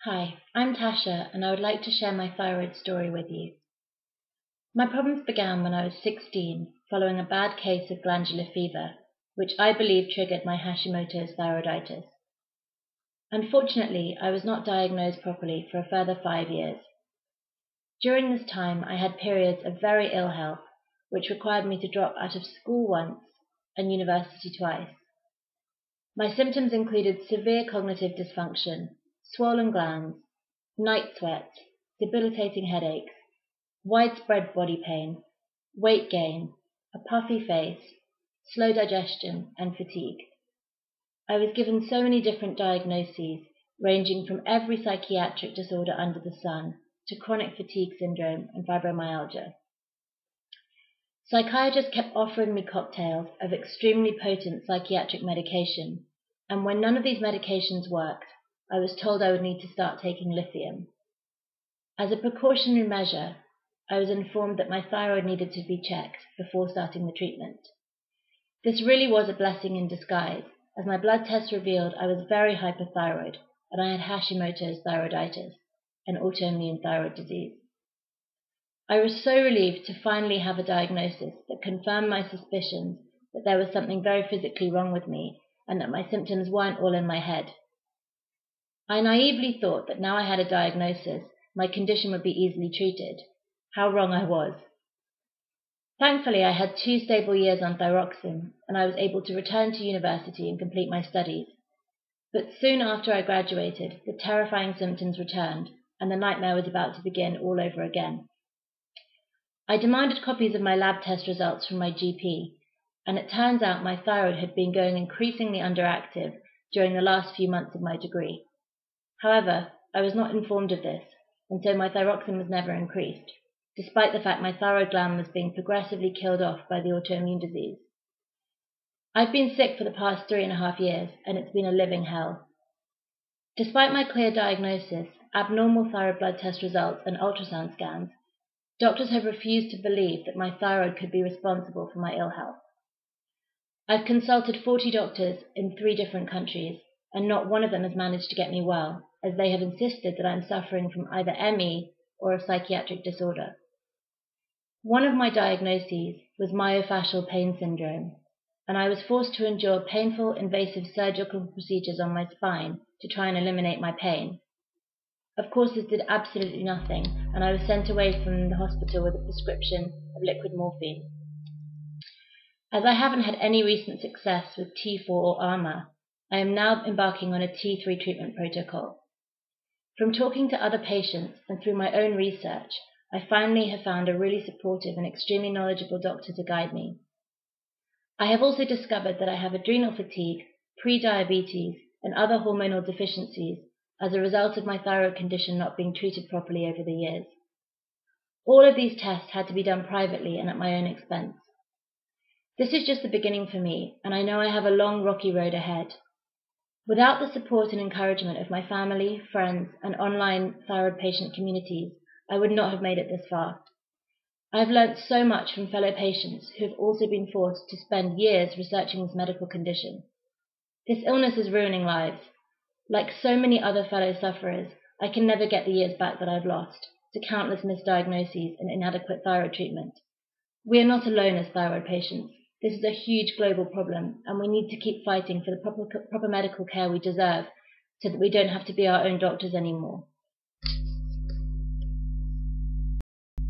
Hi, I'm Tasha, and I would like to share my thyroid story with you. My problems began when I was 16, following a bad case of glandular fever, which I believe triggered my Hashimoto's thyroiditis. Unfortunately, I was not diagnosed properly for a further 5 years. During this time, I had periods of very ill health, which required me to drop out of school once and university twice. My symptoms included severe cognitive dysfunction, swollen glands, night sweats, debilitating headaches, widespread body pain, weight gain, a puffy face, slow digestion, and fatigue. I was given so many different diagnoses, ranging from every psychiatric disorder under the sun to chronic fatigue syndrome and fibromyalgia. Psychiatrists kept offering me cocktails of extremely potent psychiatric medication, and when none of these medications worked, I was told I would need to start taking lithium. As a precautionary measure, I was informed that my thyroid needed to be checked before starting the treatment. This really was a blessing in disguise, as my blood tests revealed I was very hypothyroid and I had Hashimoto's thyroiditis, an autoimmune thyroid disease. I was so relieved to finally have a diagnosis that confirmed my suspicions that there was something very physically wrong with me and that my symptoms weren't all in my head. I naively thought that now I had a diagnosis, my condition would be easily treated. How wrong I was. Thankfully, I had 2 stable years on thyroxine, and I was able to return to university and complete my studies. But soon after I graduated, the terrifying symptoms returned, and the nightmare was about to begin all over again. I demanded copies of my lab test results from my GP, and it turns out my thyroid had been going increasingly underactive during the last few months of my degree. However, I was not informed of this, and so my thyroxine was never increased, despite the fact my thyroid gland was being progressively killed off by the autoimmune disease. I've been sick for the past 3.5 years, and it's been a living hell. Despite my clear diagnosis, abnormal thyroid blood test results, and ultrasound scans, doctors have refused to believe that my thyroid could be responsible for my ill health. I've consulted 40 doctors in 3 different countries, and not one of them has managed to get me well, as they have insisted that I'm suffering from either ME or a psychiatric disorder. One of my diagnoses was myofascial pain syndrome, and I was forced to endure painful, invasive surgical procedures on my spine to try and eliminate my pain. Of course, this did absolutely nothing, and I was sent away from the hospital with a prescription of liquid morphine. As I haven't had any recent success with T4 or Armour, I am now embarking on a T3 treatment protocol. From talking to other patients and through my own research, I finally have found a really supportive and extremely knowledgeable doctor to guide me. I have also discovered that I have adrenal fatigue, pre-diabetes, and other hormonal deficiencies as a result of my thyroid condition not being treated properly over the years. All of these tests had to be done privately and at my own expense. This is just the beginning for me, and I know I have a long, rocky road ahead. Without the support and encouragement of my family, friends, and online thyroid patient communities, I would not have made it this far. I have learnt so much from fellow patients who have also been forced to spend years researching this medical condition. This illness is ruining lives. Like so many other fellow sufferers, I can never get the years back that I've lost to countless misdiagnoses and inadequate thyroid treatment. We are not alone as thyroid patients. This is a huge global problem, and we need to keep fighting for the proper medical care we deserve so that we don't have to be our own doctors anymore.